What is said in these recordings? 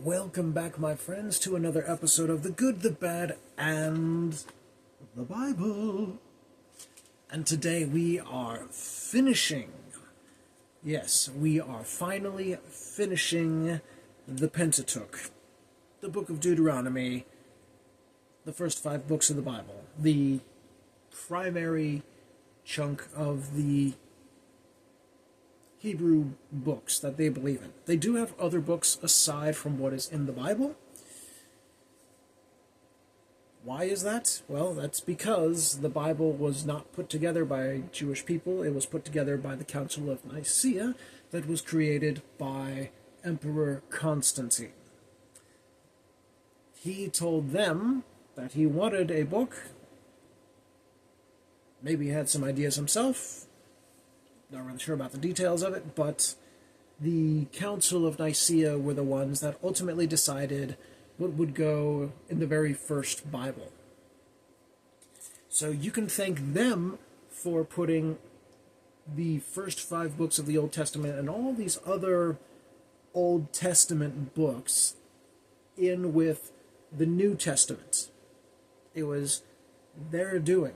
Welcome back, my friends, to another episode of The Good, the Bad, and the Bible. And today we are finishing, yes, we are finally finishing the Pentateuch, the book of Deuteronomy, the first 5 books of the Bible, the primary chunk of the Hebrew books that they believe in. They do have other books aside from what is in the Bible. Why is that? Well, that's because the Bible was not put together by Jewish people. It was put together by the Council of Nicaea that was created by Emperor Constantine. He told them that he wanted a book. Maybe he had some ideas himself. Not really sure about the details of it, but the Council of Nicaea were the ones that ultimately decided what would go in the very first Bible. So you can thank them for putting the first 5 books of the Old Testament and all these other Old Testament books in with the New Testament. It was their doing,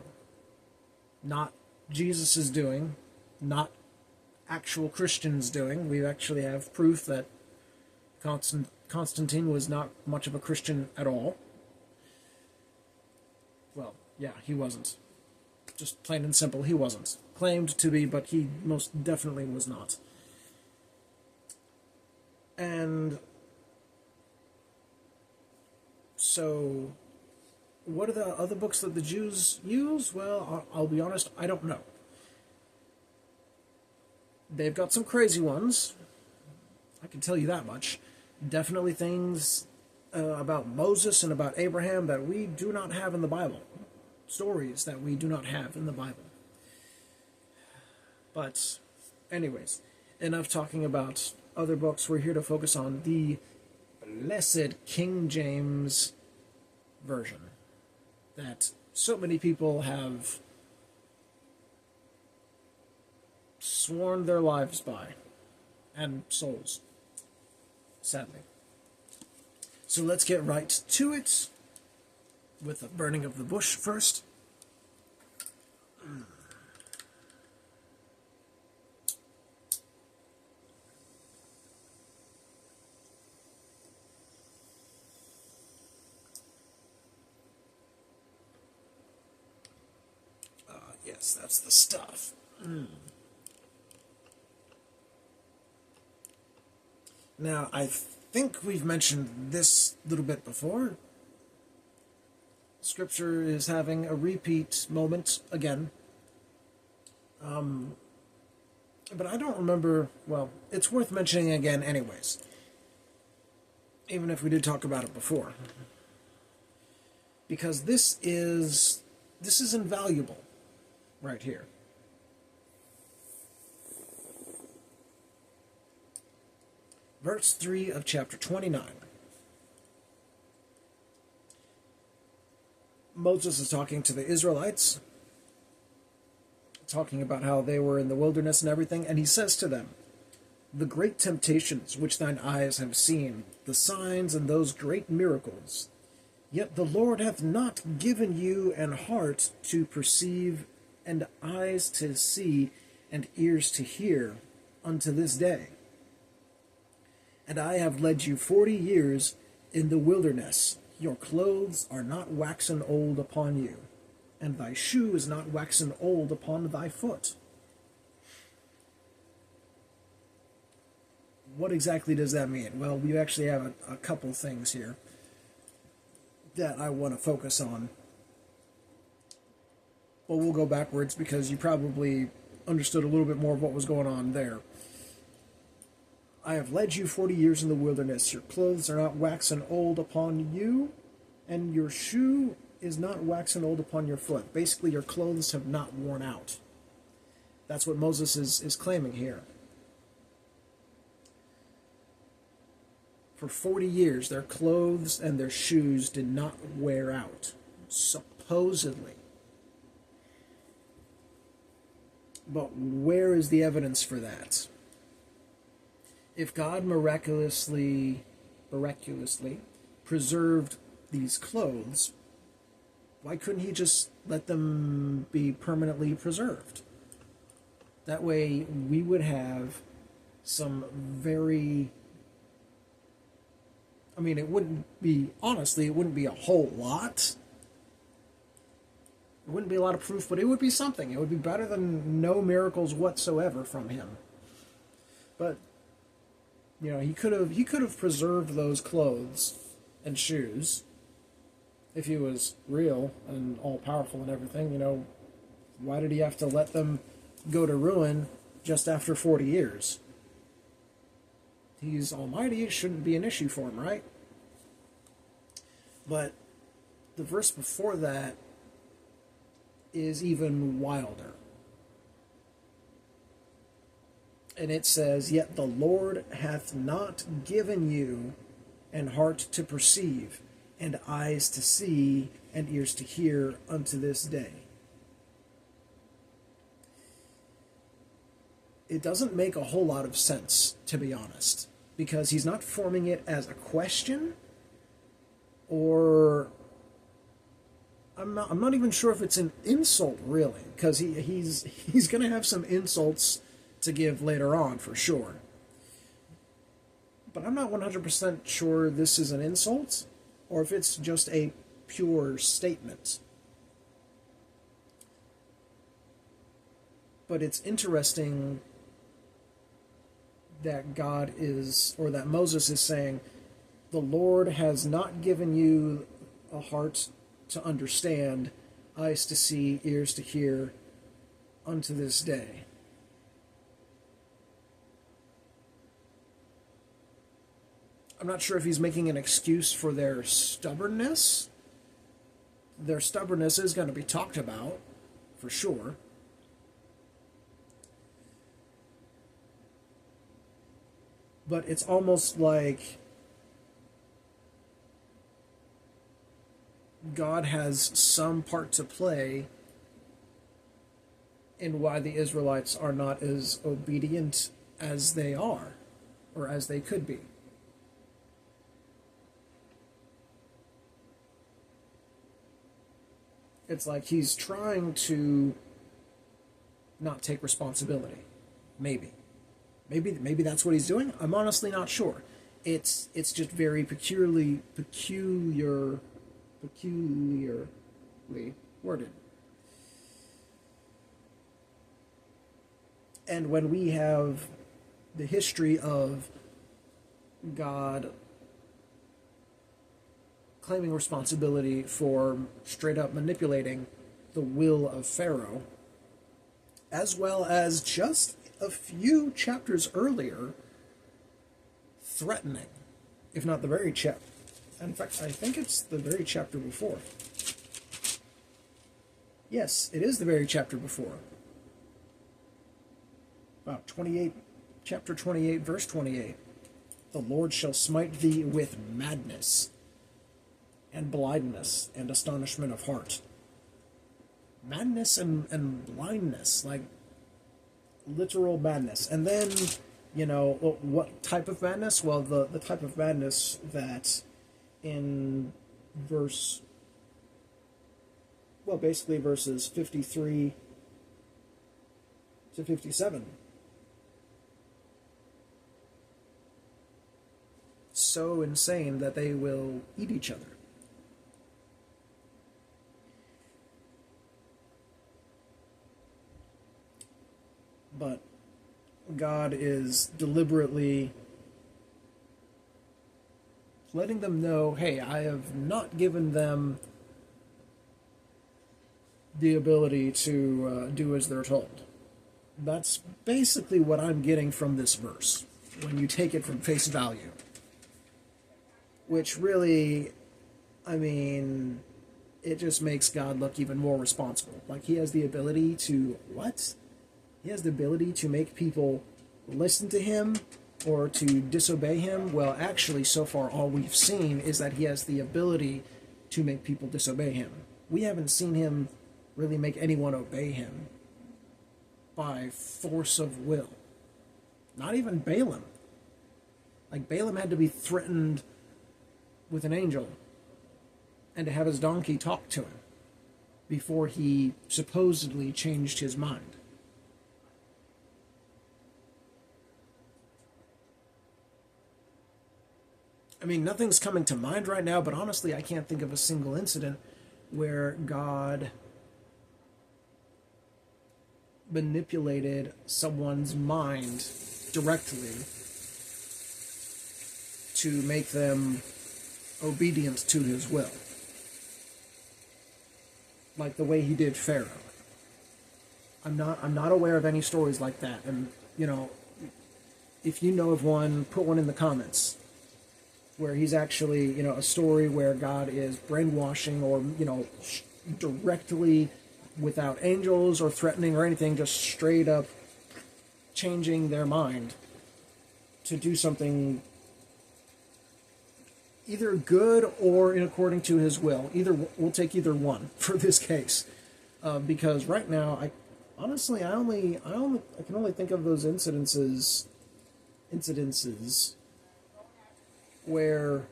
not Jesus' doing, not actual Christians doing. We actually have proof that Constantine was not much of a Christian at all. Well, yeah, he wasn't. Just plain and simple, he wasn't. Claimed to be, but he most definitely was not. And so, what are the other books that the Jews use? Well, I'll be honest, I don't know. They've got some crazy ones, I can tell you that much. Definitely things about Moses and about Abraham that we do not have in the Bible. Stories that we do not have in the Bible. But, anyways, enough talking about other books. We're here to focus on the blessed King James Version that so many people have sworn their lives by, and souls, sadly. So let's get right to it with the burning of the bush first. Yes, that's the stuff. Now, I think we've mentioned this little bit before. Scripture is having a repeat moment again. But I don't remember, well, it's worth mentioning again anyways. Even if we did talk about it before. Because this is invaluable right here. Verse 3 of chapter 29. Moses is talking to the Israelites, talking about how they were in the wilderness and everything, and he says to them, "The great temptations which thine eyes have seen, the signs and those great miracles, yet the Lord hath not given you an heart to perceive, and eyes to see, and ears to hear, unto this day. And I have led you 40 years in the wilderness. Your clothes are not waxen old upon you, and thy shoe is not waxen old upon thy foot." What exactly does that mean? Well, we actually have a couple things here that I want to focus on. But we'll go backwards because you probably understood a little bit more of what was going on there. I have led you 40 years in the wilderness. Your clothes are not waxen old upon you, and your shoe is not waxen old upon your foot. Basically, your clothes have not worn out. That's what Moses is claiming here. For 40 years, their clothes and their shoes did not wear out, supposedly. But where is the evidence for that? If God miraculously miraculously preserved these clothes, why couldn't he just let them be permanently preserved? That way we would have some very... I mean, it wouldn't be, honestly, it wouldn't be a whole lot. It wouldn't be a lot of proof, but it would be something. It would be better than no miracles whatsoever from him. But, you know, he could have preserved those clothes and shoes if he was real and all-powerful and everything. You know, why did he have to let them go to ruin just after 40 years? He's almighty, it shouldn't be an issue for him, right? But the verse before that is even wilder. And it says, "Yet the Lord hath not given you an heart to perceive, and eyes to see, and ears to hear unto this day." It doesn't make a whole lot of sense, to be honest, because he's not forming it as a question, or I'm not even sure if it's an insult, really, because he's going to have some insults to give later on, for sure. But I'm not 100% sure this is an insult, or if it's just a pure statement. But it's interesting that God is, or that Moses is saying, the Lord has not given you a heart to understand, eyes to see, ears to hear, unto this day. I'm not sure if he's making an excuse for their stubbornness. Their stubbornness is going to be talked about, for sure. But it's almost like God has some part to play in why the Israelites are not as obedient as they are, or as they could be. It's like he's trying to not take responsibility. Maybe that's what he's doing. I'm honestly not sure. It's just very peculiarly worded. And when we have the history of God claiming responsibility for straight up manipulating the will of Pharaoh, as well as just a few chapters earlier threatening, if not the very chapter. In fact, I think it's the very chapter before. Yes, it is the very chapter before. About 28, chapter 28, verse 28. The Lord shall smite thee with madness and blindness and astonishment of heart. Madness and blindness, like literal madness. And then, you know, what type of madness? Well, the type of madness that in basically verses 53 to 57. So insane that they will eat each other. But God is deliberately letting them know, hey, I have not given them the ability to do as they're told. That's basically what I'm getting from this verse, when you take it from face value. Which really, I mean, it just makes God look even more responsible. Like, he has the ability to, what? He has the ability to make people listen to him or to disobey him. Well, actually, so far, all we've seen is that he has the ability to make people disobey him. We haven't seen him really make anyone obey him by force of will. Not even Balaam. Like, Balaam had to be threatened with an angel and to have his donkey talk to him before he supposedly changed his mind. I mean, nothing's coming to mind right now, but honestly, I can't think of a single incident where God manipulated someone's mind directly to make them obedient to his will. Like the way he did Pharaoh. I'm not aware of any stories like that. And, if you know of one, put one in the comments. Where he's actually, a story where God is brainwashing or, directly without angels or threatening or anything, just straight up changing their mind to do something either good or in according to his will. We'll take either one for this case, because right now, I can only think of those incidences where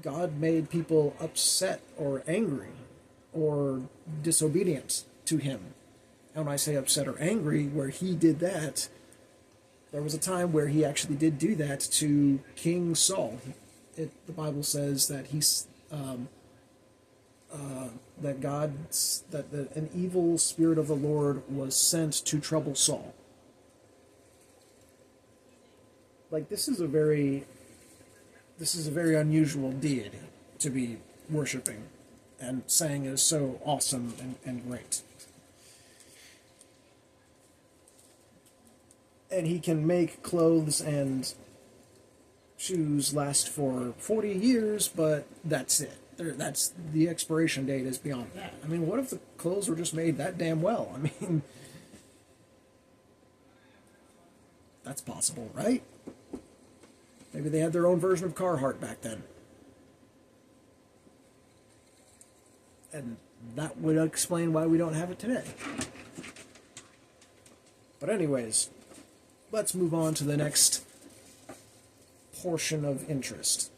God made people upset or angry or disobedient to him. And when I say upset or angry, where he did that, there was a time where he actually did do that to King Saul. The Bible says that an evil spirit of the Lord was sent to trouble Saul. Like, this is a very unusual deity to be worshiping and saying is so awesome and great. And he can make clothes and shoes last for 40 years, but that's it. That's the expiration date is beyond that. I mean, what if the clothes were just made that damn well? I mean, that's possible, right? Maybe they had their own version of Carhartt back then. And that would explain why we don't have it today. But anyways, let's move on to the next portion of interest.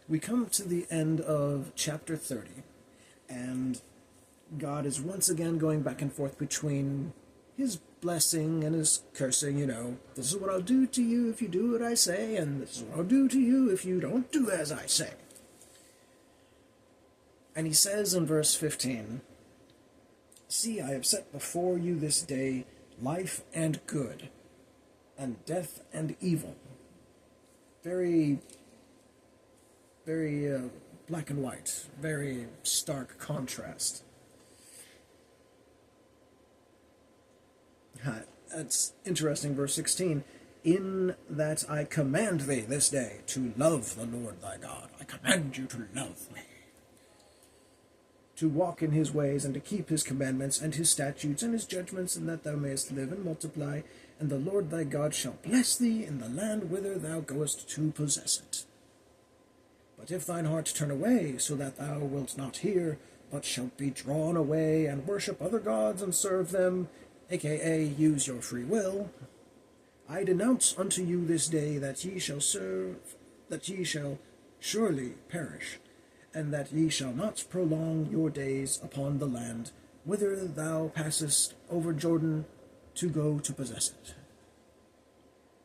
We come to the end of chapter 30, and God is once again going back and forth between his blessing and his cursing. This is what I'll do to you if you do what I say, and this is what I'll do to you if you don't do as I say. And he says in verse 15, "See, I have set before you this day life and good, and death and evil." Very, very black and white, very stark contrast. That's interesting, verse 16. "In that I command thee this day to love the Lord thy God." I command you to love me. "To walk in his ways, and to keep his commandments, and his statutes, and his judgments, and that thou mayest live and multiply. And the Lord thy God shall bless thee in the land whither thou goest to possess it. But if thine heart turn away, so that thou wilt not hear, but shalt be drawn away, and worship other gods, and serve them, aka use your free will, I denounce unto you this day that ye shall surely perish, and that ye shall not prolong your days upon the land whither thou passest over Jordan to go to possess it.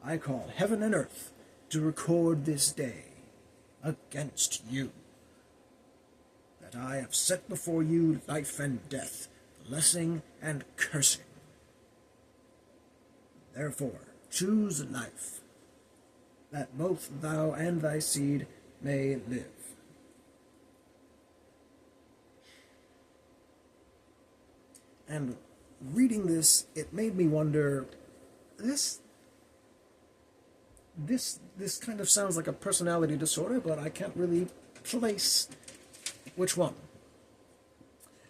I call heaven and earth to record this day against you, that I have set before you life and death, blessing and cursing. Therefore, choose life, that both thou and thy seed may live. And reading this, it made me wonder, this kind of sounds like a personality disorder, but I can't really place which one.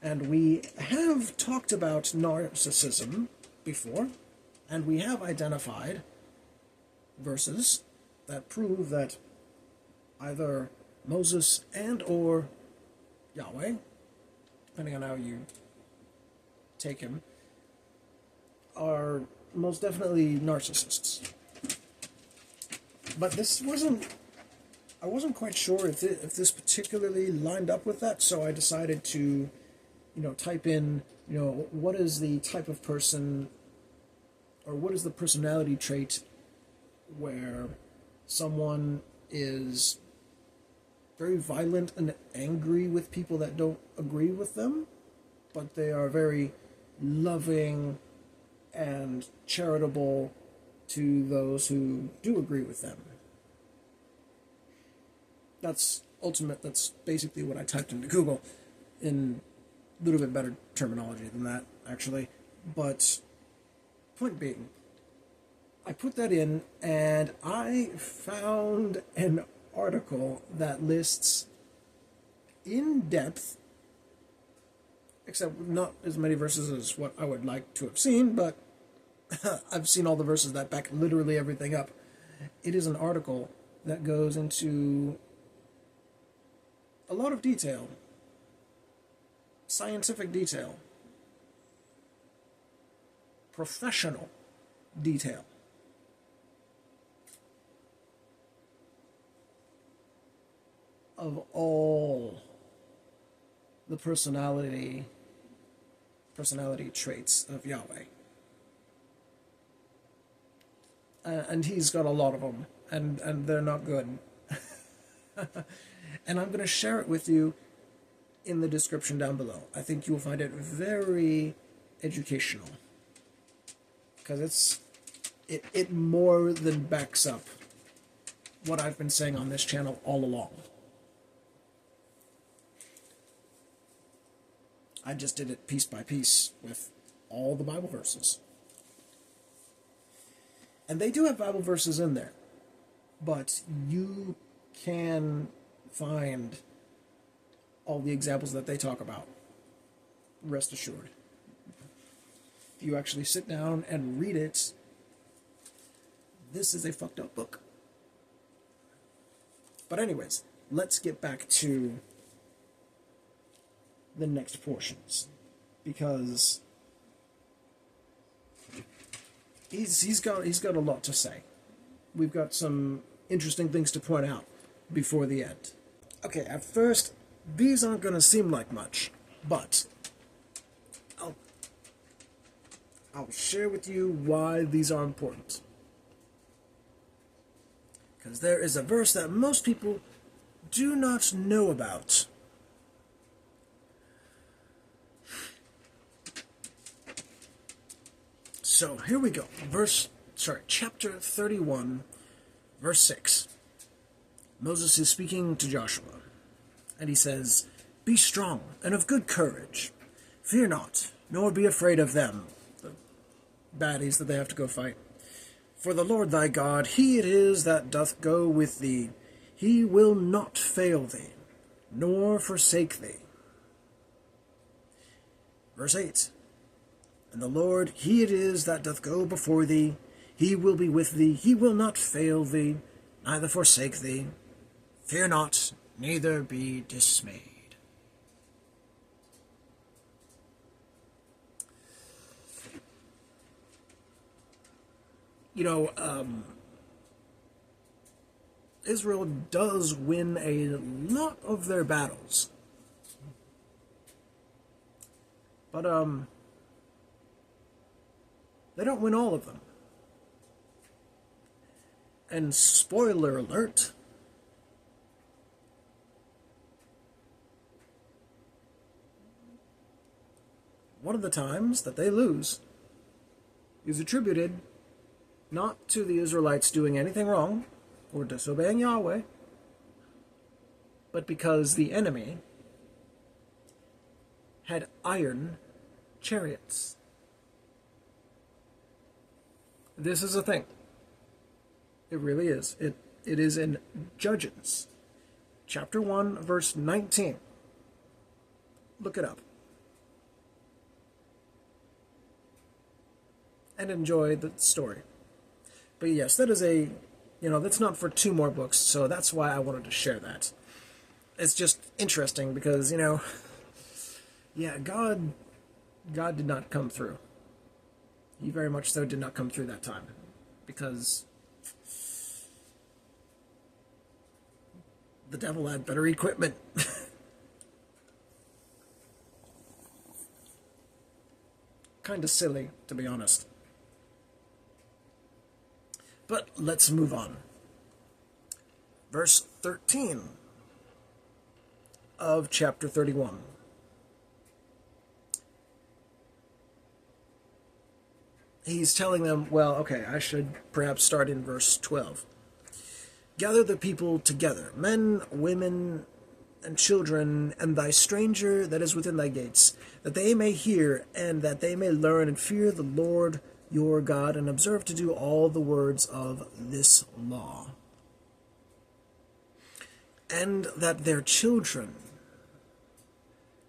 And we have talked about narcissism before, and we have identified verses that prove that either Moses and or Yahweh, depending on how you take him, are most definitely narcissists. But this wasn't I wasn't quite sure if this particularly lined up with that, so I decided to, type in, what is the type of person, or what is the personality trait where someone is very violent and angry with people that don't agree with them, but they are very loving and charitable to those who do agree with them. That's basically what I typed into Google, in a little bit better terminology than that, actually. But point being, I put that in and I found an article that lists in depth, except not as many verses as what I would like to have seen, but I've seen all the verses that back literally everything up. It is an article that goes into a lot of detail, scientific detail, professional detail, of all the personality traits of Yahweh. And he's got a lot of them, and they're not good. And I'm going to share it with you in the description down below. I think you'll find it very educational, because it more than backs up what I've been saying on this channel all along. I just did it piece by piece with all the Bible verses. And they do have Bible verses in there, but you can find all the examples that they talk about. Rest assured. If you actually sit down and read it, this is a fucked up book. But anyways, let's get back to the next portions, because he's got a lot to say. We've got some interesting things to point out before the end. Okay, at first, these aren't going to seem like much, but I'll share with you why these are important. Because there is a verse that most people do not know about. So here we go. Chapter 31, verse 6. Moses is speaking to Joshua, and he says, "Be strong and of good courage. Fear not, nor be afraid of them," the baddies that they have to go fight. "For the Lord thy God, he it is that doth go with thee. He will not fail thee, nor forsake thee." Verse 8. "And the Lord, he it is that doth go before thee. He will be with thee. He will not fail thee, neither forsake thee. Fear not, neither be dismayed." Israel does win a lot of their battles. But, they don't win all of them. And spoiler alert, one of the times that they lose is attributed not to the Israelites doing anything wrong or disobeying Yahweh, but because the enemy had iron chariots. This is a thing. It really is. It is in Judges, chapter 1, verse 19. Look it up. And enjoy the story. But yes, that is that's not for 2 more books, so that's why I wanted to share that. It's just interesting because, God did not come through. He very much so did not come through that time. Because The devil had better equipment. Kind of silly, to be honest. But let's move on. Verse 13 of chapter 31. He's telling them, well, okay, I should perhaps start in verse 12. Gather the people together, men, women, and children, and thy stranger that is within thy gates, that they may hear, and that they may learn and fear the Lord your God, and observe to do all the words of this law. And that their children,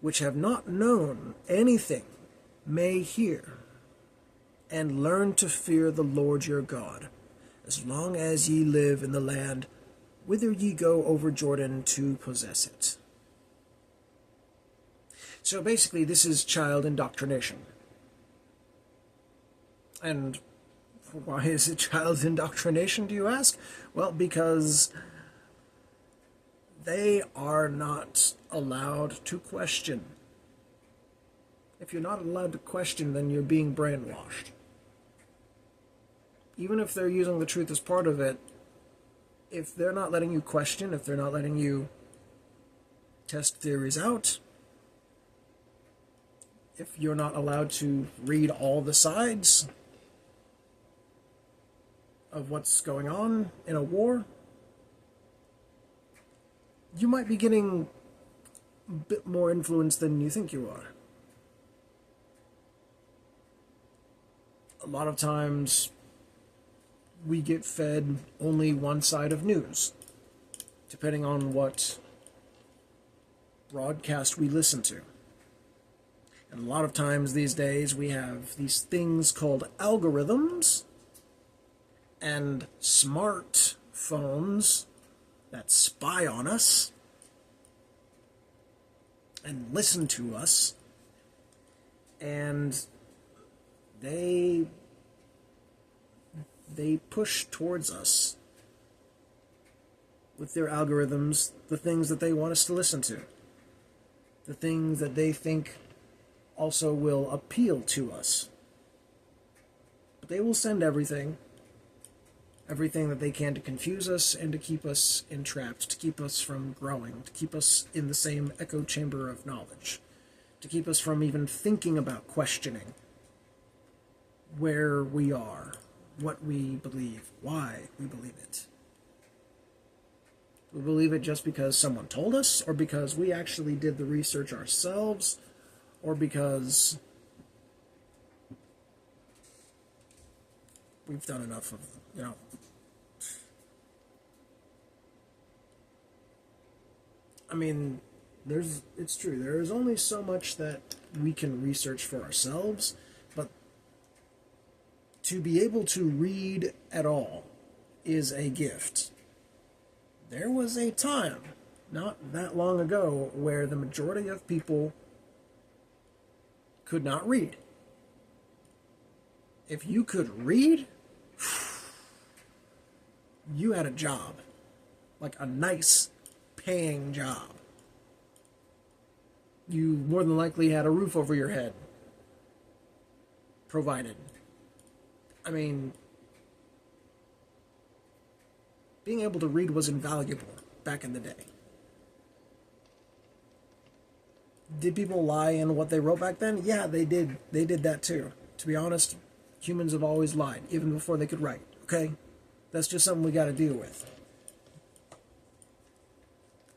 which have not known anything, may hear, and learn to fear the Lord your God, as long as ye live in the land whither ye go over Jordan to possess it. So basically, this is child indoctrination. And why is it child indoctrination, do you ask? Well, because they are not allowed to question. If you're not allowed to question, then you're being brainwashed. Even if they're using the truth as part of it, if they're not letting you question, if they're not letting you test theories out, if you're not allowed to read all the sides of what's going on in a war, you might be getting a bit more influence than you think you are. A lot of times, we get fed only one side of news, depending on what broadcast we listen to. And a lot of times these days we have these things called algorithms and smartphones that spy on us and listen to us, and they push towards us with their algorithms the things that they want us to listen to, the things that they think also will appeal to us. But they will send everything that they can to confuse us and to keep us entrapped, to keep us from growing, to keep us in the same echo chamber of knowledge, to keep us from even thinking about questioning where we are, what we believe, why we believe it. We believe it just because someone told us, or because we actually did the research ourselves, or because we've done enough of, I mean, it's true, there is only so much that we can research for ourselves, but to be able to read at all is a gift. There was a time, not that long ago, where the majority of people could not read. If you could read, you had a job. Like a nice, paying job. You more than likely had a roof over your head provided. I mean, being able to read was invaluable back in the day. Did people lie in what they wrote back then? Yeah, they did. They did that too. To be honest, humans have always lied, even before they could write, okay? That's just something we got to deal with.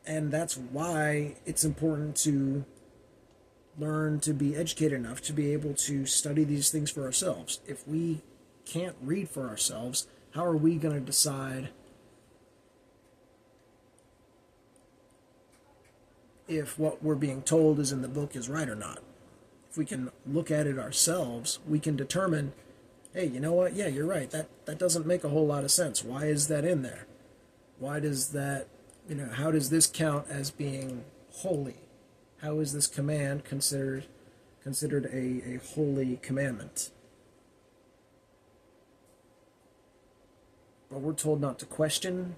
And that's why it's important to learn to be educated enough to be able to study these things for ourselves. If we can't read for ourselves, how are we going to decide if what we're being told is in the book is right or not? If we can look at it ourselves, we can determine, hey, you know what? Yeah, you're right. That doesn't make a whole lot of sense. Why is that in there? Why does that, how does this count as being holy? How is this command considered a holy commandment? But we're told not to question.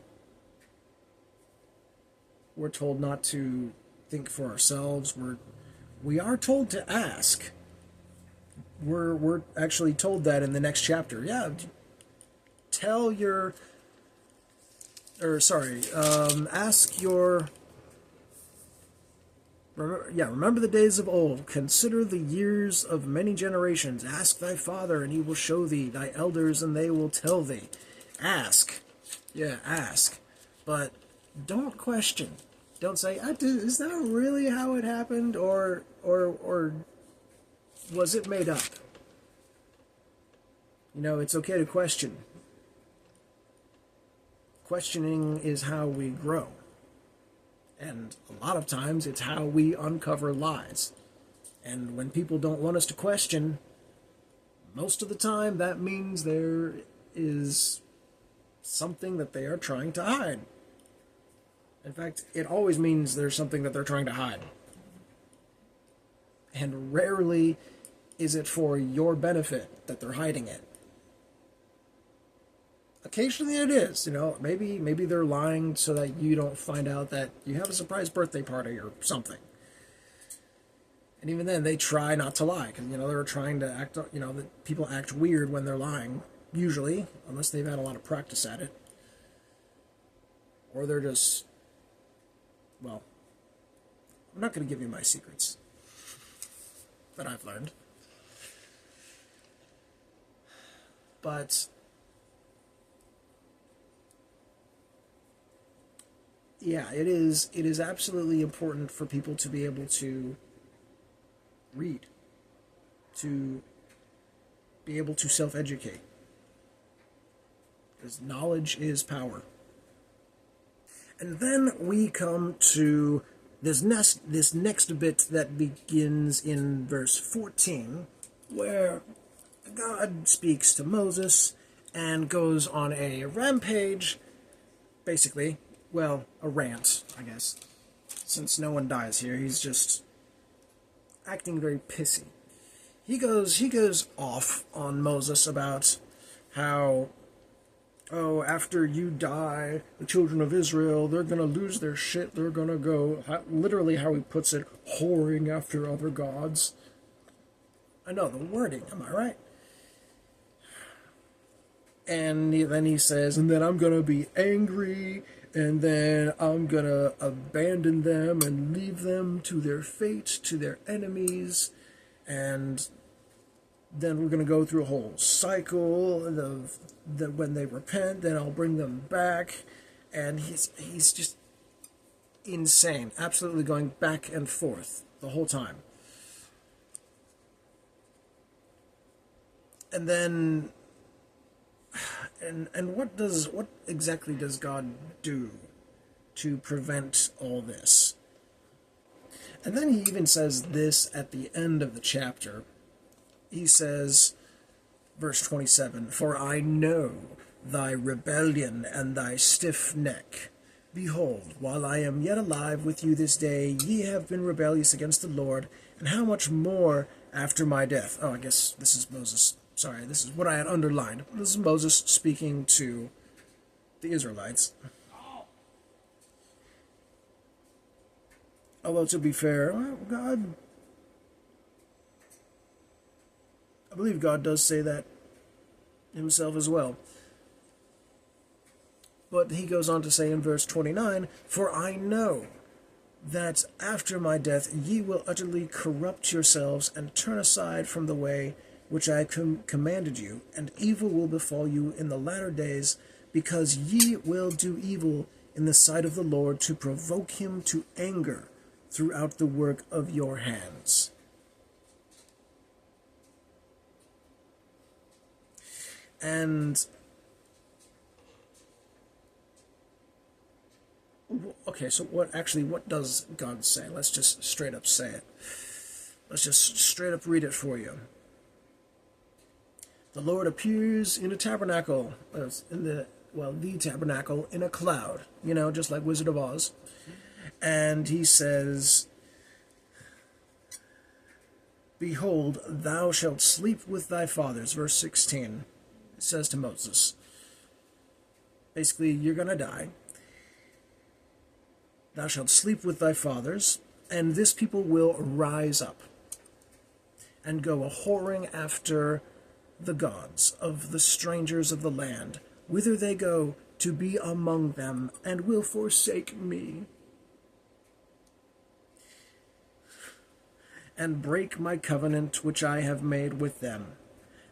We're told not to think for ourselves. We are told to ask. We're actually told that in the next chapter. Yeah, tell your, or sorry, ask your. Remember the days of old. Consider the years of many generations. Ask thy father, and he will show thee, thy elders, and they will tell thee. Ask. Yeah, ask. But don't question. Don't say, is that really how it happened? Or was it made up? It's okay to question. Questioning is how we grow. And a lot of times it's how we uncover lies. And when people don't want us to question, most of the time that means there is something that they are trying to hide. In fact, it always means there's something that they're trying to hide. And rarely is it for your benefit that they're hiding it. Occasionally it is, maybe they're lying so that you don't find out that you have a surprise birthday party or something. And even then, they try not to lie, because, they're trying to act, that people act weird when they're lying, usually, unless they've had a lot of practice at it. Or they're just, I'm not going to give you my secrets that I've learned. But yeah, it is absolutely important for people to be able to read, to be able to self-educate, because knowledge is power. And then we come to this next bit that begins in verse 14, where God speaks to Moses and goes on a rampage, basically. Well, a rant, I guess. Since no one dies here, he's just acting very pissy. He goes off on Moses about how, after you die, the children of Israel, they're going to lose their shit. They're going to go, literally how he puts it, whoring after other gods. I know, the wording, am I right? And then he says, and then I'm going to be angry, and then I'm going to abandon them and leave them to their fate, to their enemies. And then we're going to go through a whole cycle of when they repent, then I'll bring them back. And he's just insane, absolutely going back and forth the whole time. And then... And what exactly does God do to prevent all this? And then he even says this at the end of the chapter. He says, verse 27, "For I know thy rebellion and thy stiff neck. Behold, while I am yet alive with you this day, ye have been rebellious against the Lord, and how much more after my death?" Oh, I guess this is Moses. Sorry, this is what I had underlined. This is Moses speaking to the Israelites. Although, to be fair, God... I believe God does say that himself as well. But he goes on to say in verse 29, "For I know that after my death ye will utterly corrupt yourselves and turn aside from the way which I commanded you, and evil will befall you in the latter days, because ye will do evil in the sight of the Lord to provoke him to anger throughout the work of your hands." And okay, so what does God say? Let's just straight up say it. Let's just straight up read it for you. The Lord appears in a tabernacle, the tabernacle in a cloud, just like Wizard of Oz. And he says, "Behold, thou shalt sleep with thy fathers," verse 16. It says to Moses, basically, you're going to die. Thou shalt sleep with thy fathers, and this people will rise up and go a-whoring after the gods of the strangers of the land, whither they go to be among them, and will forsake me, and break my covenant which I have made with them.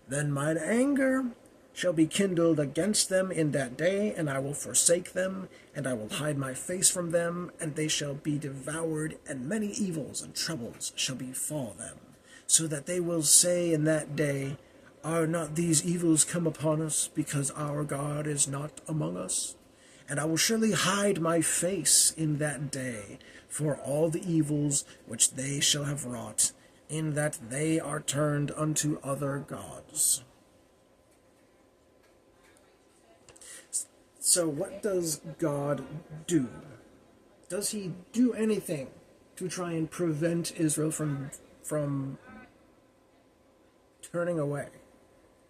Then mine anger shall be kindled against them in that day, and I will forsake them, and I will hide my face from them, and they shall be devoured, and many evils and troubles shall befall them, so that they will say in that day, Are not these evils come upon us, because our God is not among us? And I will surely hide my face in that day for all the evils which they shall have wrought, in that they are turned unto other gods. So what does God do? Does he do anything to try and prevent Israel from turning away?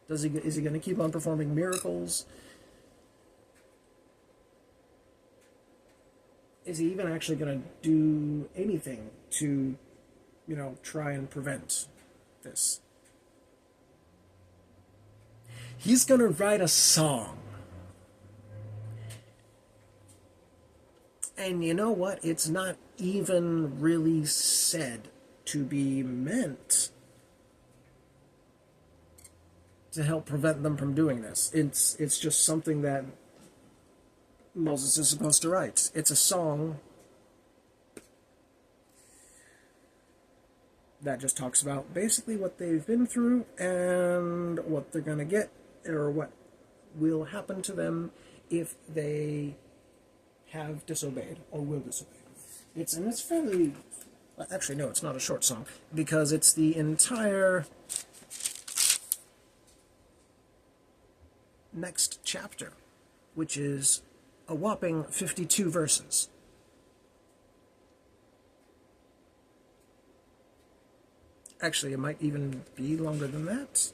Is he going to keep on performing miracles? Is he even actually going to do anything to, try and prevent this? He's going to write a song. And you know what? It's not even really said to be meant to help prevent them from doing this. It's just something that Moses is supposed to write. It's a song that just talks about basically what they've been through and what they're going to get, or what will happen to them if they have disobeyed or will disobey. It's fairly, actually no, it's not a short song, because it's the entire next chapter, which is a whopping 52 verses. Actually, it might even be longer than that.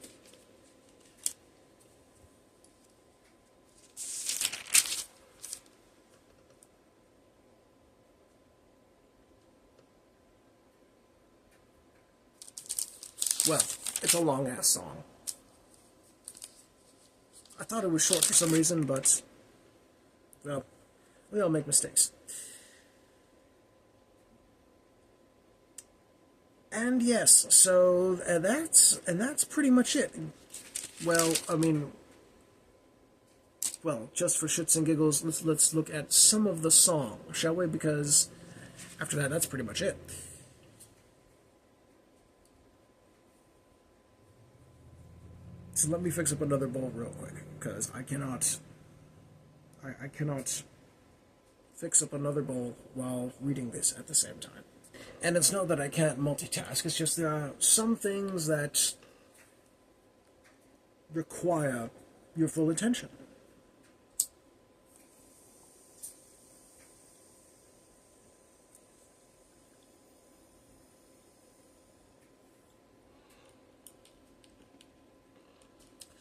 Well, it's a long-ass song. I thought it was short for some reason, but, well, we all make mistakes. And yes, so that's pretty much it. Well, just for shits and giggles, let's look at some of the song, shall we? Because after that, that's pretty much it. So let me fix up another bowl real quick, because I cannot fix up another bowl while reading this at the same time. And it's not that I can't multitask, it's just there are some things that require your full attention.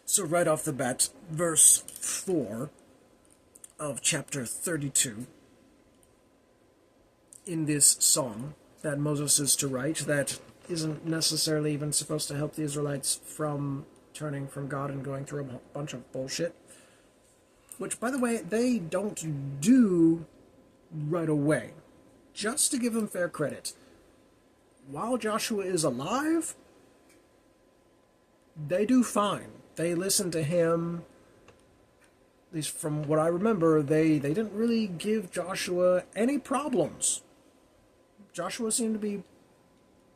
So right off the bat, verse 4 of chapter 32 in this song that Moses is to write, that isn't necessarily even supposed to help the Israelites from turning from God and going through a bunch of bullshit, which, by the way, they don't do right away. Just to give them fair credit, while Joshua is alive, they do fine. They listen to him. At least from what I remember, they didn't really give Joshua any problems. Joshua seemed to be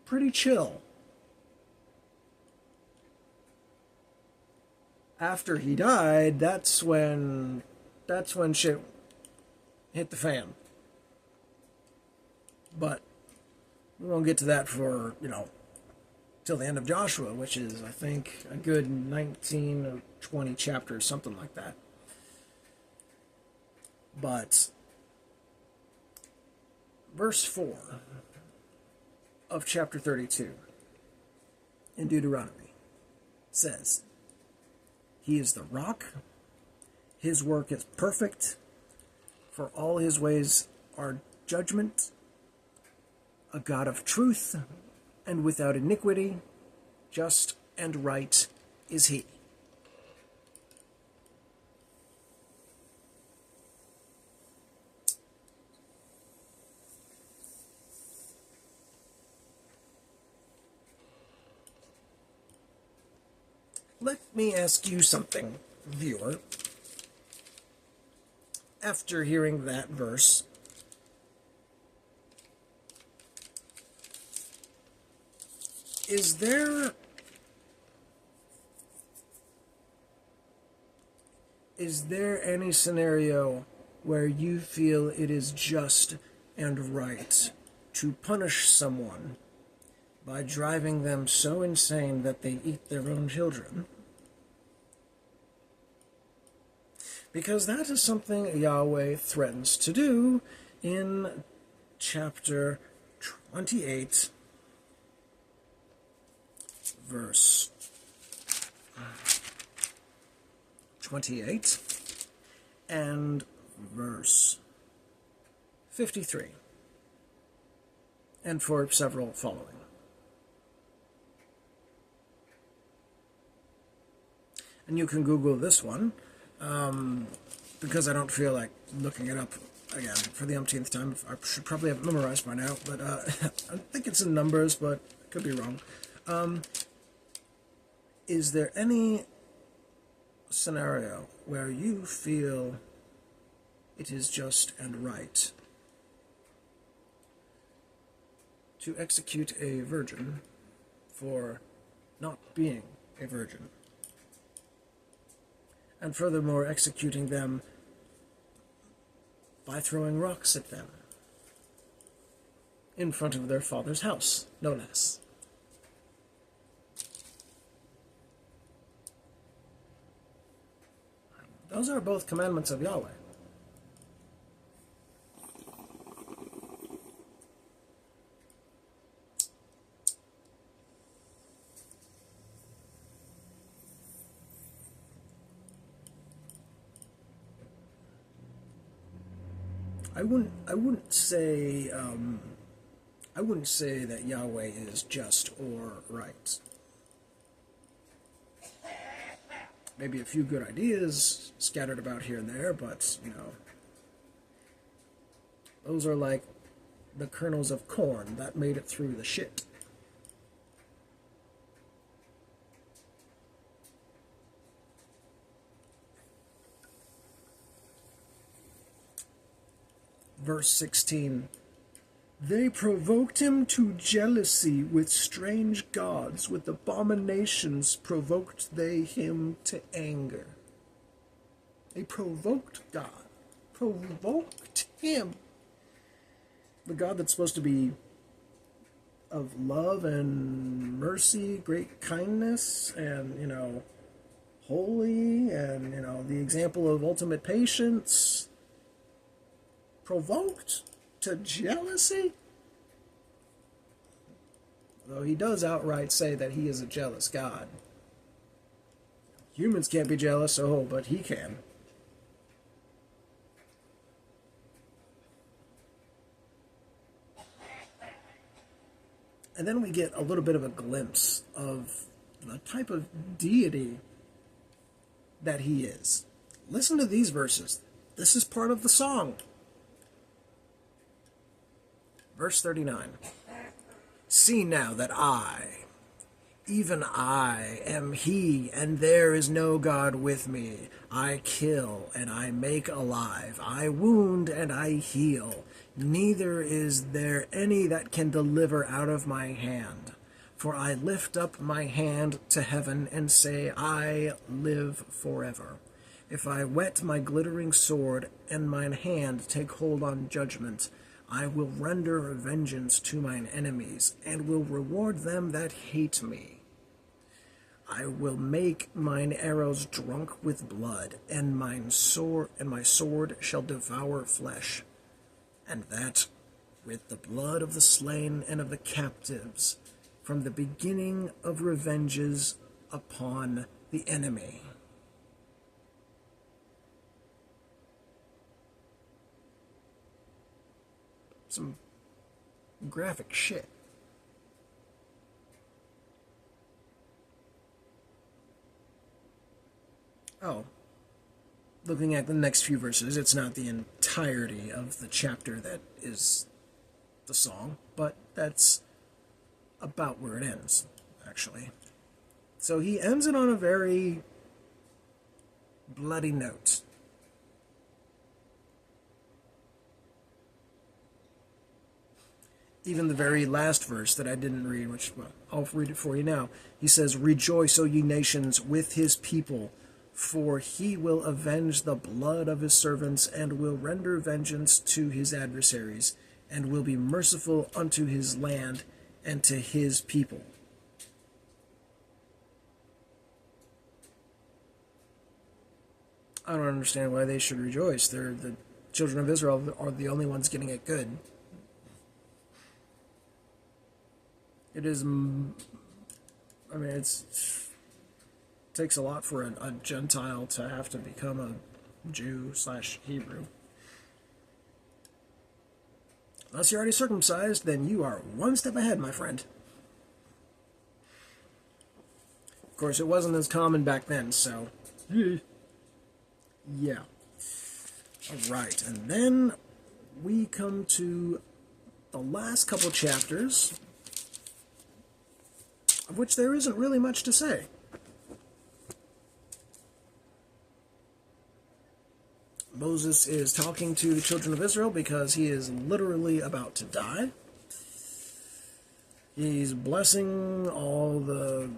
pretty chill. After he died, that's when shit hit the fan. But we won't get to that for, till the end of Joshua, which is, I think, a good 19 or 20 chapters, something like that. But verse 4 of chapter 32 in Deuteronomy says, He is the rock, his work is perfect, for all his ways are judgment, a God of truth, and without iniquity, just and right is he. Let me ask you something, viewer. After hearing that verse, is there any scenario where you feel it is just and right to punish someone by driving them so insane that they eat their own children? Because that is something Yahweh threatens to do in chapter 28, verse 28 and verse 53, and for several following. And you can Google this one, because I don't feel like looking it up again for the umpteenth time. I should probably have it memorized by now, but I think it's in Numbers, but I could be wrong. Is there any scenario where you feel it is just and right to execute a virgin for not being a virgin? And furthermore, executing them by throwing rocks at them in front of their father's house, no less. Those are both commandments of Yahweh. I wouldn't say that Yahweh is just or right. Maybe a few good ideas scattered about here and there, but, those are like the kernels of corn that made it through the shit. Verse 16, they provoked him to jealousy with strange gods, with abominations provoked they him to anger. They provoked God, provoked him. The God that's supposed to be of love and mercy, great kindness, and, holy, and, the example of ultimate patience, provoked to jealousy? Though he does outright say that he is a jealous God. Humans can't be jealous, but he can. And then we get a little bit of a glimpse of the type of deity that he is. Listen to these verses. This is part of the song. Verse 39, see now that I, even I, am he, and there is no God with me. I kill, and I make alive. I wound, and I heal. Neither is there any that can deliver out of my hand. For I lift up my hand to heaven, and say, I live forever. If I whet my glittering sword, and mine hand take hold on judgment, I will render vengeance to mine enemies, and will reward them that hate me. I will make mine arrows drunk with blood, and my sword shall devour flesh, and that with the blood of the slain and of the captives, from the beginning of revenges upon the enemy. Some graphic shit. Oh, looking at the next few verses, it's not the entirety of the chapter that is the song, but that's about where it ends, actually. So he ends it on a very bloody note. Even the very last verse that I didn't read, which, well, I'll read it for you now. He says, "Rejoice, O ye nations, with his people, for he will avenge the blood of his servants, and will render vengeance to his adversaries, and will be merciful unto his land and to his people." I don't understand why they should rejoice. The children of Israel are the only ones getting it good. It is, I mean, it takes a lot for a Gentile to have to become a Jew/Hebrew. Unless you're already circumcised, then you are one step ahead, my friend. Of course, it wasn't as common back then, so... yeah. Alright, and then we come to the last couple chapters, of which there isn't really much to say. Moses is talking to the children of Israel because he is literally about to die. He's blessing all the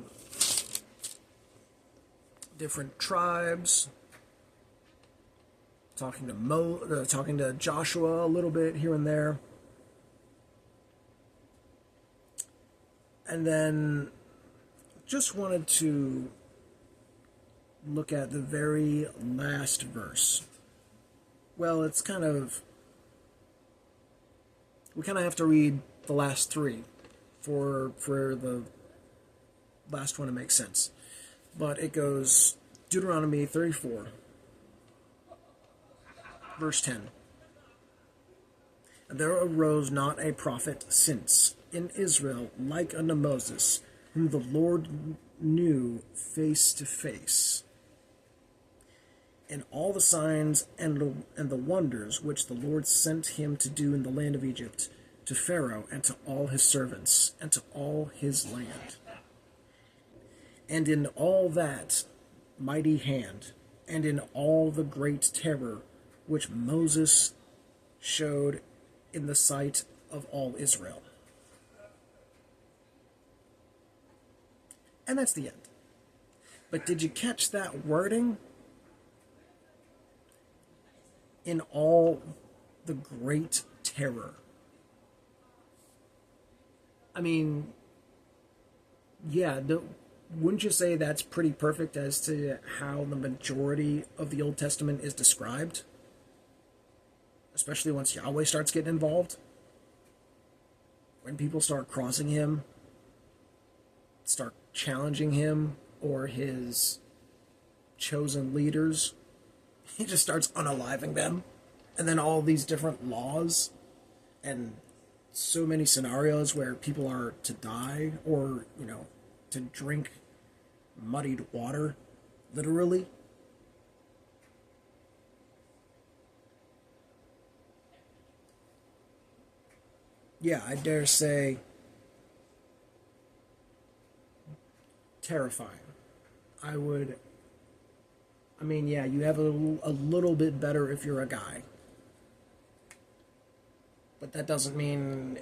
different tribes, talking to Joshua a little bit here and there. And then just wanted to look at the very last verse. Well, it's kind of... we kind of have to read the last three for the last one to make sense. But it goes, Deuteronomy 34, verse 10. "And there arose not a prophet since in Israel like unto Moses, whom the Lord knew face to face. And all the signs and the wonders which the Lord sent him to do in the land of Egypt, to Pharaoh and to all his servants, and to all his land. And in all that mighty hand, and in all the great terror which Moses showed in the sight of all Israel." And that's the end. But did you catch that wording? In all the great terror. I mean, yeah, wouldn't you say that's pretty perfect as to how the majority of the Old Testament is described? Especially once Yahweh starts getting involved. When people start crossing him, start challenging him or his chosen leaders, he just starts unaliving them. And then all these different laws and so many scenarios where people are to die or, to drink muddied water, literally. Yeah, I dare say terrifying. Yeah, you have a little bit better if you're a guy. But that doesn't mean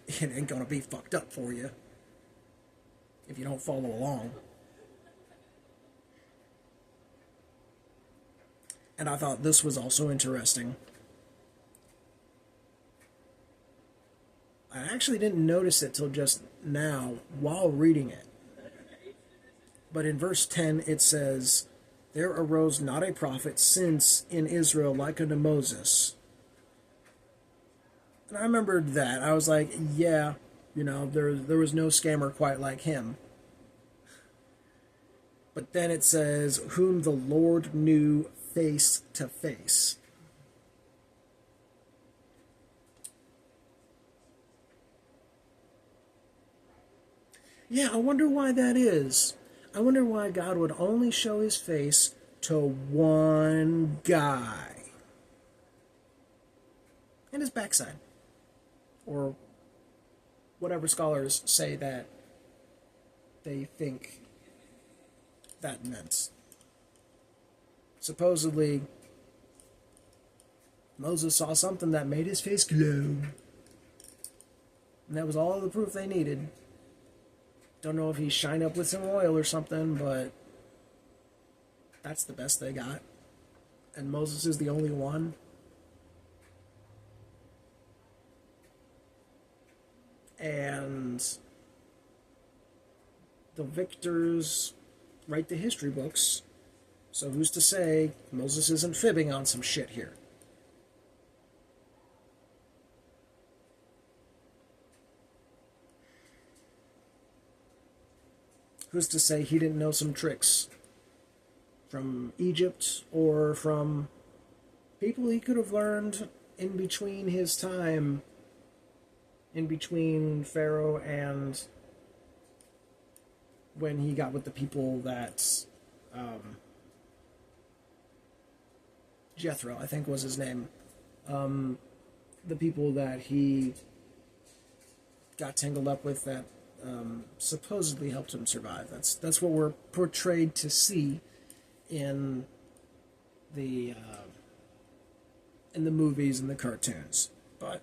it ain't gonna be fucked up for you if you don't follow along. And I thought this was also interesting. I actually didn't notice it till just now while reading it. But in verse 10 it says, "There arose not a prophet since in Israel like unto Moses." And I remembered that. I was like, yeah, there was no scammer quite like him. But then it says, "whom the Lord knew face to face." Yeah, I wonder why that is. I wonder why God would only show his face to one guy. And his backside. Or whatever scholars say that they think that meant. Supposedly, Moses saw something that made his face glow. And that was all the proof they needed. Don't know if he shined up with some oil or something, but that's the best they got. And Moses is the only one. And the victors write the history books, so who's to say Moses isn't fibbing on some shit here? Who's to say he didn't know some tricks from Egypt or from people he could have learned in between his time, in between Pharaoh and when he got with the people that Jethro, I think was his name, the people that he got tangled up with that supposedly helped him survive. That's what we're portrayed to see in the movies and the cartoons, but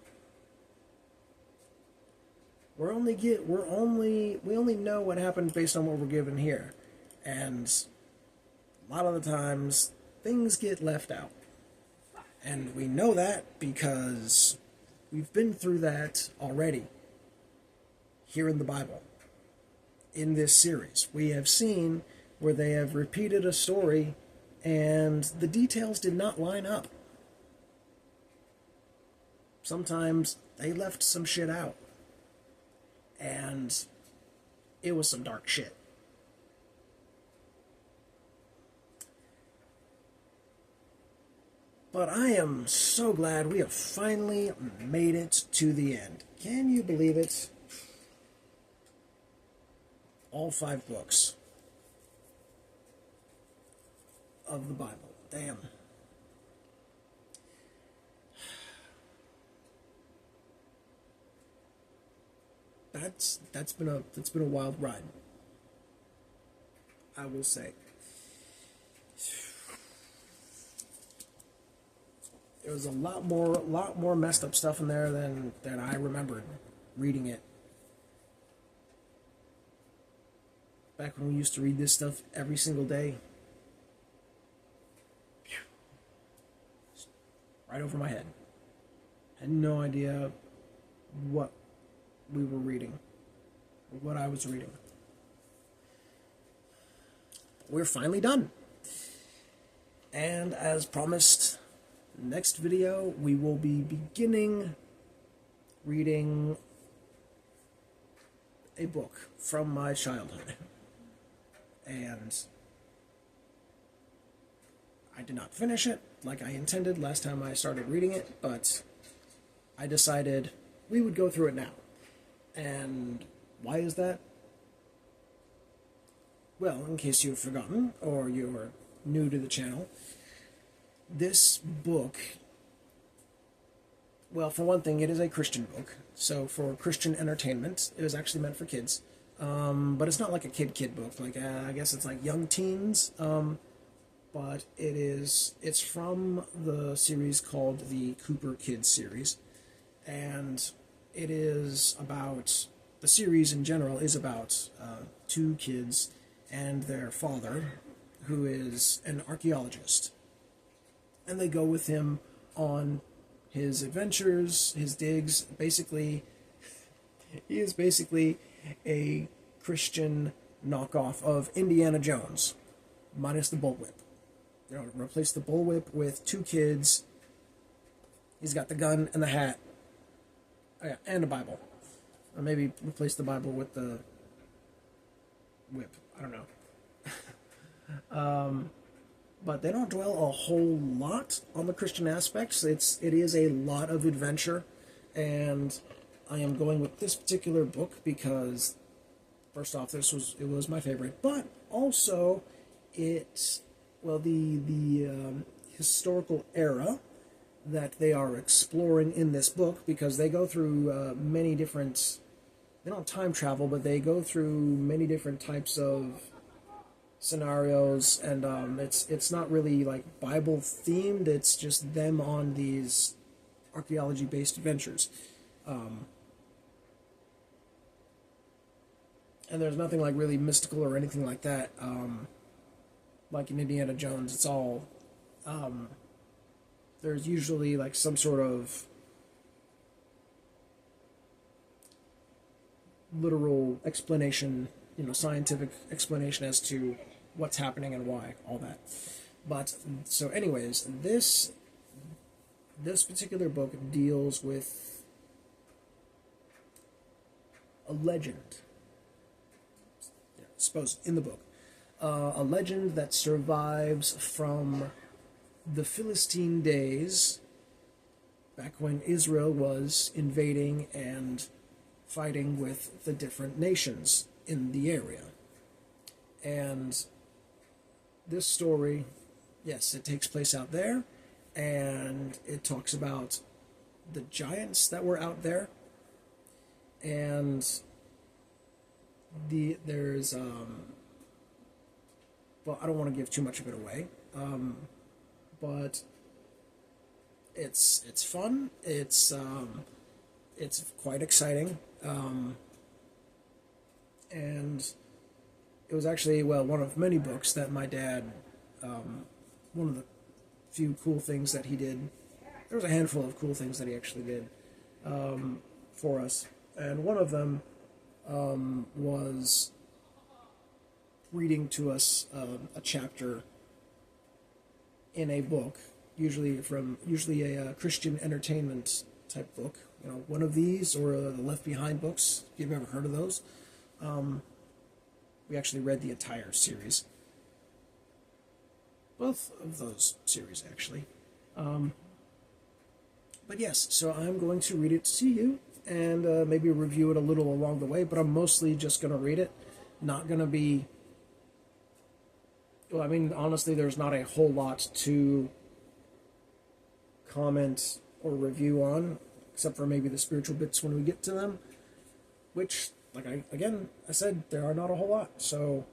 we only know what happened based on what we're given here, and a lot of the times things get left out, and we know that because we've been through that already. Here in the Bible, in this series, we have seen where they have repeated a story and the details did not line up. Sometimes they left some shit out, and it was some dark shit. But I am so glad we have finally made it to the end. Can you believe it? All 5 books of the Bible. Damn. That's been a wild ride, I will say. There was a lot more messed up stuff in there than I remembered reading it. Back when we used to read this stuff every single day. Right over my head. Had no idea what we were reading, or what I was reading. We're finally done. And as promised, next video we will be beginning reading a book from my childhood. And I did not finish it like I intended last time I started reading it, but I decided we would go through it now. And why is that? Well, in case you've forgotten, or you're new to the channel, this book, well, for one thing, it is a Christian book, so for Christian entertainment, it was actually meant for kids. But it's not like a kid book. Like I guess it's like young teens. But it's from the series called the Cooper Kids series, and it is about, the series in general is about 2 kids and their father, who is an archaeologist, and they go with him on his adventures, his digs. Basically, he is basically a Christian knockoff of Indiana Jones, minus the bullwhip. You know, replace the bullwhip with 2 kids. He's got the gun and the hat. Oh, yeah, and a Bible. Or maybe replace the Bible with the whip. I don't know. But they don't dwell a whole lot on the Christian aspects. It is a lot of adventure, and I am going with this particular book because first off, it was my favorite, but also the historical era that they are exploring in this book, because they go through many different, they don't time travel, but they go through many different types of scenarios, and it's not really like Bible themed. It's just them on these archaeology based adventures, and there's nothing like really mystical or anything like that. Like in Indiana Jones, it's all there's usually like some sort of literal explanation, scientific explanation as to what's happening and why, all that. But so anyways, this particular book deals with a legend, I suppose, in the book, a legend that survives from the Philistine days, back when Israel was invading and fighting with the different nations in the area. And this story, yes, it takes place out there, and it talks about the giants that were out there, and there's well, I don't want to give too much of it away, but it's fun. It's quite exciting, and it was actually, well, one of many books that my dad, one of the few cool things that he did. There was a handful of cool things that he actually did for us, and one of them was reading to us a chapter in a book, usually a Christian entertainment type book, one of these, or the Left Behind books, if you've ever heard of those. We actually read the entire series, both of those series actually. But yes, so I'm going to read it to you, and maybe review it a little along the way, but I'm mostly just going to read it, not going to be, well, I mean, honestly, there's not a whole lot to comment or review on, except for maybe the spiritual bits when we get to them, which, like I said, there are not a whole lot. So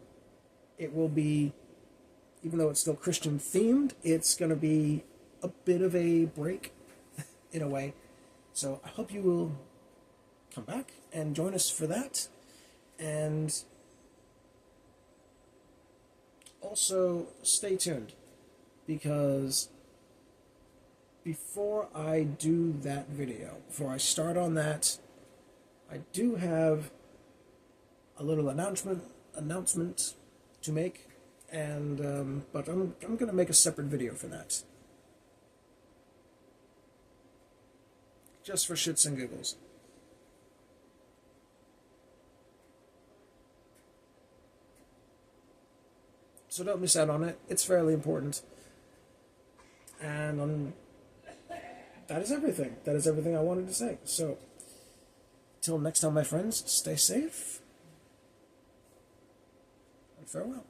it will be, even though it's still Christian themed, it's going to be a bit of a break in a way. So I hope you will come back and join us for that. And also stay tuned, because before I do that video, before I start on that, I do have a little announcement to make, and but I'm gonna make a separate video for that, just for shits and giggles. So don't miss out on it. It's fairly important. And that is everything. That is everything I wanted to say. So, till next time, my friends, stay safe and farewell.